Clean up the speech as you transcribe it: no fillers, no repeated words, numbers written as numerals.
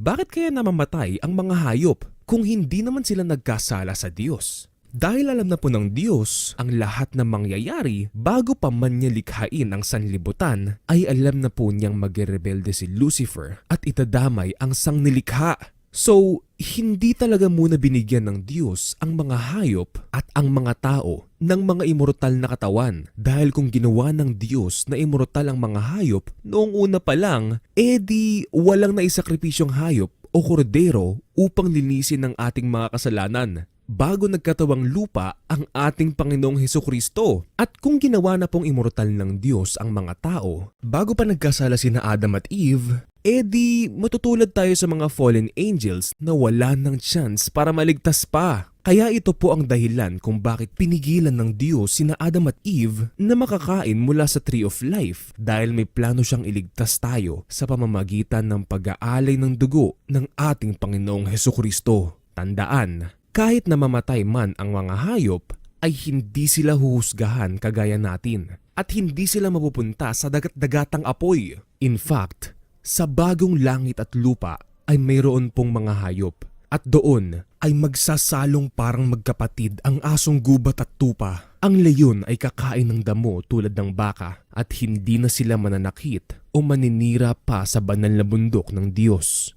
Bakit kaya namamatay ang mga hayop kung hindi naman sila nagkasala sa Diyos? Dahil alam na po ng Diyos ang lahat ng mangyayari bago pa man niya likhain ang sanlibutan, ay alam na po niyang magrebelde si Lucifer at itadamay ang sangnilikha. So, hindi talaga muna binigyan ng Diyos ang mga hayop at ang mga tao ng mga immortal na katawan. Dahil kung ginawa ng Diyos na immortal ang mga hayop noong una pa lang, edi walang naisakripisyong hayop o kordero upang linisin ang ating mga kasalanan bago nagkatawang lupa ang ating Panginoong Hesukristo. At kung ginawa na pong immortal ng Diyos ang mga tao bago pa nagkasala sina Adam at Eve, edi matutulad tayo sa mga fallen angels na wala ng chance para maligtas pa. Kaya ito po ang dahilan kung bakit pinigilan ng Diyos sina Adam at Eve na makakain mula sa Tree of Life, dahil may plano siyang iligtas tayo sa pamamagitan ng pag-aalay ng dugo ng ating Panginoong Hesukristo. Tandaan, kahit namamatay man ang mga hayop, ay hindi sila huhusgahan kagaya natin at hindi sila mapupunta sa dagat-dagatang apoy. In fact, sa bagong langit at lupa ay mayroon pong mga hayop at doon ay magsasalong parang magkapatid ang asong gubat at tupa. Ang leyon ay kakain ng damo tulad ng baka at hindi na sila mananakit o maninira pa sa banal na bundok ng Diyos.